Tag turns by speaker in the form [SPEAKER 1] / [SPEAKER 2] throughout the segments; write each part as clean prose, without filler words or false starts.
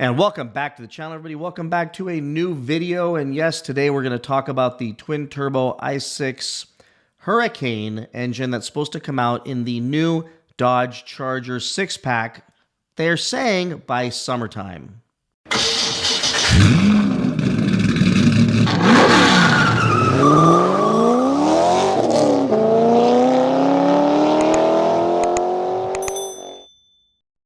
[SPEAKER 1] And welcome back to the channel, everybody. Welcome back to a new video. And yes, today we're going to talk about the twin-turbo i6 Hurricane engine that's supposed to come out in the new Dodge Charger 6-pack, they're saying by summertime.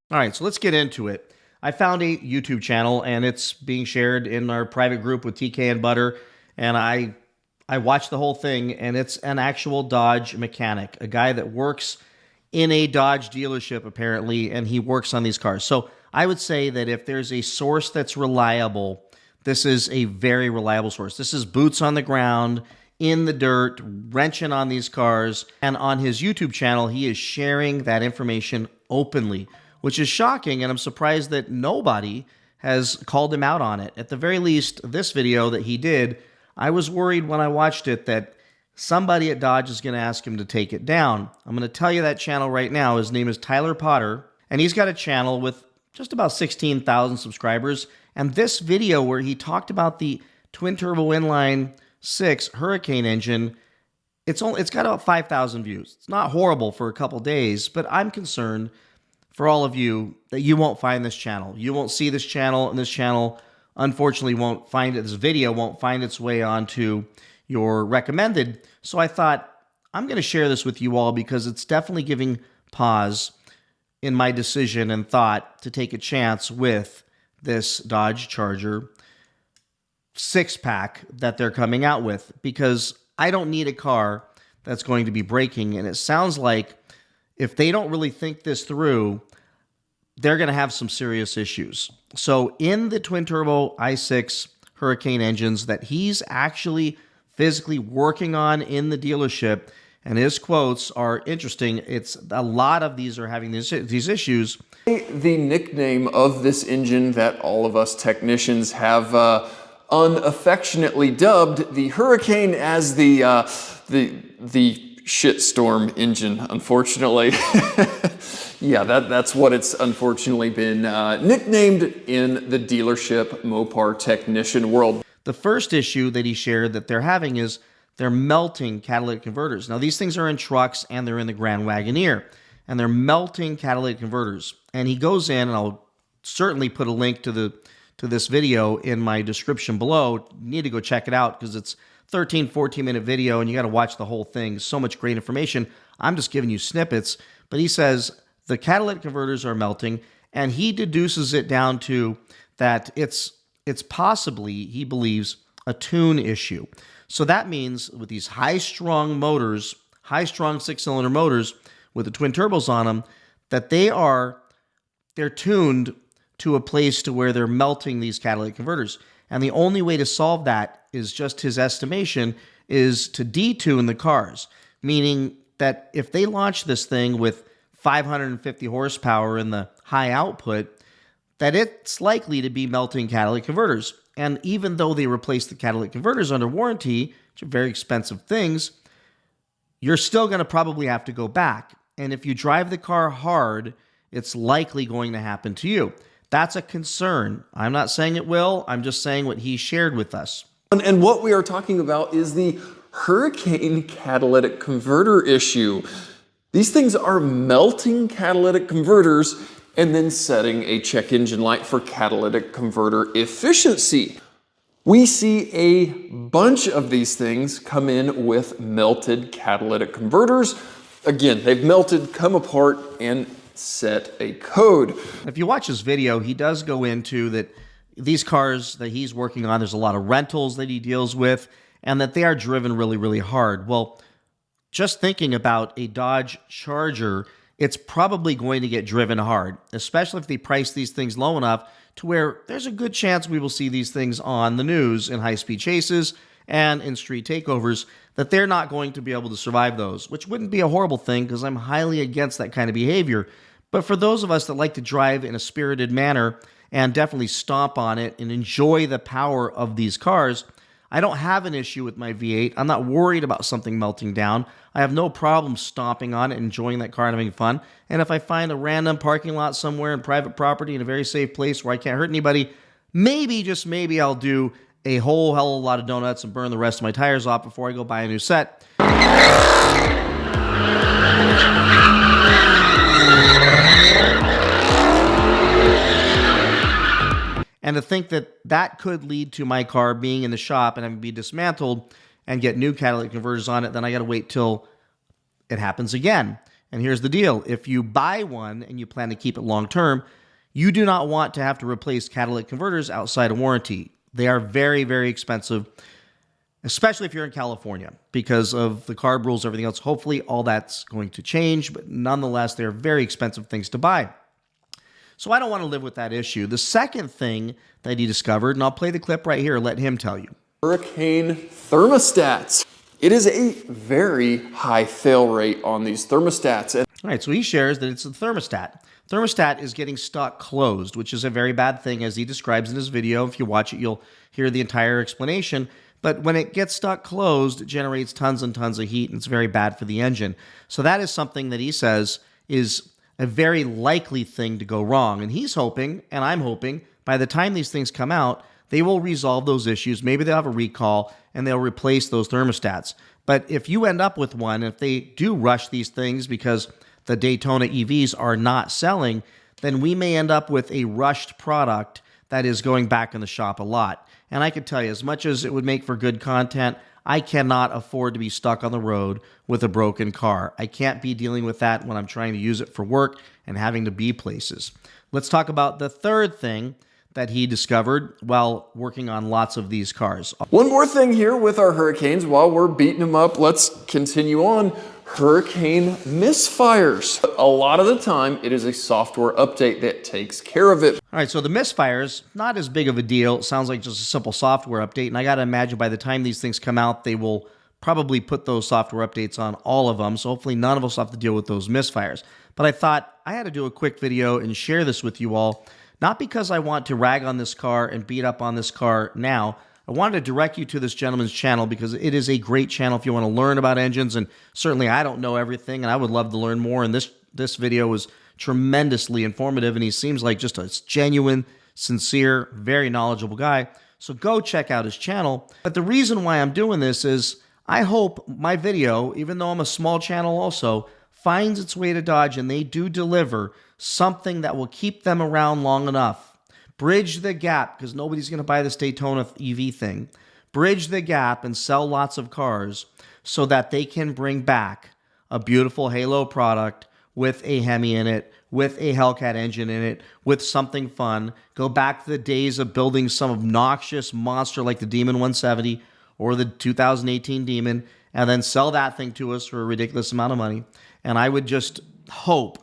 [SPEAKER 1] All right, so let's get into it. I found a YouTube channel, and it's being shared in our private group with TK and Butter, and I watched the whole thing, and it's an actual Dodge mechanic, a guy that works in a Dodge dealership, apparently, and he works on these cars. So I would say that if there's a source that's reliable, this is a very reliable source. This is boots on the ground, in the dirt, wrenching on these cars, and on his YouTube channel, he is sharing that information openly, which is shocking, and I'm surprised that nobody has called him out on it. At the very least, this video that he did, I was worried when I watched it that somebody at Dodge is going to ask him to take it down. I'm going to tell you that channel right now. His name is Tyler Potter, and he's got a channel with just about 16,000 subscribers. And this video where he talked about the twin-turbo inline 6 Hurricane engine, it's got about 5,000 views. It's not horrible for a couple days, but I'm concerned for all of you that you won't find this channel. You won't see this channel, and this channel unfortunately won't find it. This video won't find its way onto your recommended. So I thought I'm going to share this with you all because it's definitely giving pause in my decision and thought to take a chance with this Dodge Charger 6-pack that they're coming out with, because I don't need a car that's going to be breaking. And it sounds like if they don't really think this through, they're going to have some serious issues. So in the twin-turbo i6 Hurricane engines that he's actually physically working on in the dealership, and his quotes are interesting. It's a lot of these are having these issues.
[SPEAKER 2] The nickname of this engine that all of us technicians have unaffectionately dubbed the Hurricane as the shitstorm engine, unfortunately. Yeah, that's what it's unfortunately been nicknamed in the dealership Mopar technician world.
[SPEAKER 1] The first issue that he shared that they're having is they're melting catalytic converters. Now, these things are in trucks and they're in the Grand Wagoneer, and they're melting catalytic converters. And he goes in, and I'll certainly put a link to this video in my description below. You need to go check it out because it's 13, 14-minute video, and you got to watch the whole thing. So much great information. I'm just giving you snippets. But he says the catalytic converters are melting, and he deduces it down to that it's possibly, he believes, a tune issue. So that means with these high-strung motors, high-strung 6-cylinder motors with the twin turbos on them, that they're tuned to a place to where they're melting these catalytic converters. And the only way to solve that is just his estimation is to detune the cars, meaning that if they launch this thing with 550 horsepower in the high output, that it's likely to be melting catalytic converters. And even though they replace the catalytic converters under warranty, which are very expensive things, you're still going to probably have to go back. And if you drive the car hard, it's likely going to happen to you. That's a concern. I'm not saying it will. I'm just saying what he shared with us.
[SPEAKER 2] And what we are talking about is the Hurricane catalytic converter issue. These things are melting catalytic converters and then setting a check engine light for catalytic converter efficiency. We see a bunch of these things come in with melted catalytic converters. Again, they've melted, come apart, and set a code.
[SPEAKER 1] If you watch his video, he does go into that these cars that he's working on, there's a lot of rentals that he deals with, and that they are driven really, really hard. Well, just thinking about a Dodge Charger, it's probably going to get driven hard, especially if they price these things low enough to where there's a good chance we will see these things on the news in high-speed chases and in street takeovers, that they're not going to be able to survive those, which wouldn't be a horrible thing because I'm highly against that kind of behavior. But for those of us that like to drive in a spirited manner and definitely stomp on it and enjoy the power of these cars, I don't have an issue with my V8. I'm not worried about something melting down. I have no problem stomping on it, enjoying that car and having fun. And if I find a random parking lot somewhere in private property in a very safe place where I can't hurt anybody, maybe, just maybe, I'll do a whole hell of a lot of donuts and burn the rest of my tires off before I go buy a new set. And to think that that could lead to my car being in the shop and having to be dismantled and get new catalytic converters on it, then I got to wait till it happens again. And here's the deal. If you buy one and you plan to keep it long term, you do not want to have to replace catalytic converters outside of warranty. They are very, very expensive, especially if you're in California, because of the CARB rules, everything else. Hopefully all that's going to change, but nonetheless, they're very expensive things to buy. So I don't want to live with that issue. The second thing that he discovered, and I'll play the clip right here, let him tell you.
[SPEAKER 2] Hurricane thermostats. It is a very high fail rate on these thermostats.
[SPEAKER 1] All right, so he shares that it's the thermostat. Thermostat is getting stuck closed, which is a very bad thing, as he describes in his video. If you watch it, you'll hear the entire explanation. But when it gets stuck closed, it generates tons and tons of heat, and it's very bad for the engine. So that is something that he says is a very likely thing to go wrong. And he's hoping, and I'm hoping, by the time these things come out, they will resolve those issues. Maybe they'll have a recall and they'll replace those thermostats. But if you end up with one, if they do rush these things because the Daytona EVs are not selling, then we may end up with a rushed product that is going back in the shop a lot. And I can tell you, as much as it would make for good content, I cannot afford to be stuck on the road with a broken car. I can't be dealing with that when I'm trying to use it for work and having to be places. Let's talk about the third thing that he discovered while working on lots of these cars.
[SPEAKER 2] One more thing here with our hurricanes while we're beating them up. Let's continue on. Hurricane misfires. A lot of the time, it is a software update that takes care of it.
[SPEAKER 1] All right, so the misfires, not as big of a deal. It sounds like just a simple software update. And I got to imagine by the time these things come out, they will probably put those software updates on all of them. So hopefully none of us have to deal with those misfires. But I thought I had to do a quick video and share this with you all. Not because I want to rag on this car and beat up on this car now. I wanted to direct you to this gentleman's channel because it is a great channel if you want to learn about engines. And certainly I don't know everything, and I would love to learn more. And this video was tremendously informative, and he seems like just a genuine, sincere, very knowledgeable guy. So go check out his channel. But the reason why I'm doing this is I hope my video, even though I'm a small channel also, finds its way to Dodge, and they do deliver something that will keep them around long enough. Bridge the gap, because nobody's going to buy this Daytona EV thing. Bridge the gap and sell lots of cars so that they can bring back a beautiful Halo product with a Hemi in it, with a Hellcat engine in it, with something fun. Go back to the days of building some obnoxious monster like the Demon 170 or the 2018 Demon, and then sell that thing to us for a ridiculous amount of money. And I would just hope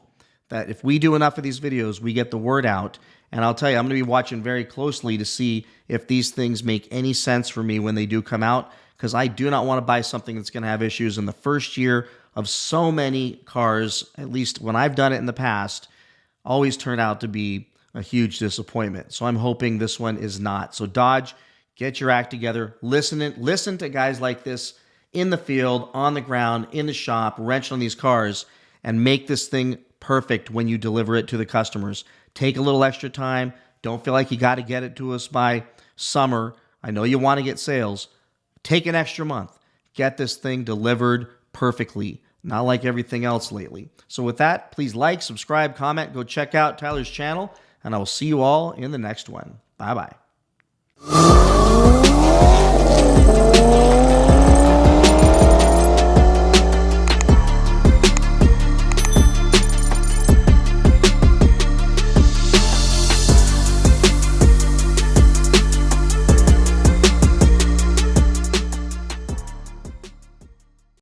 [SPEAKER 1] that if we do enough of these videos, we get the word out. And I'll tell you, I'm going to be watching very closely to see if these things make any sense for me when they do come out, because I do not want to buy something that's going to have issues in the first year of so many cars, at least when I've done it in the past, always turn out to be a huge disappointment. So I'm hoping this one is not. So Dodge, get your act together. Listen to guys like this in the field, on the ground, in the shop, wrenching on these cars, and make this thing perfect when you deliver it to the customers. Take a little extra time. Don't feel like you got to get it to us by summer. I know you want to get sales. Take an extra month. Get this thing delivered perfectly, not like everything else lately. So with that, please like, subscribe, comment, go check out Tyler's channel, and I will see you all in the next one. Bye-bye.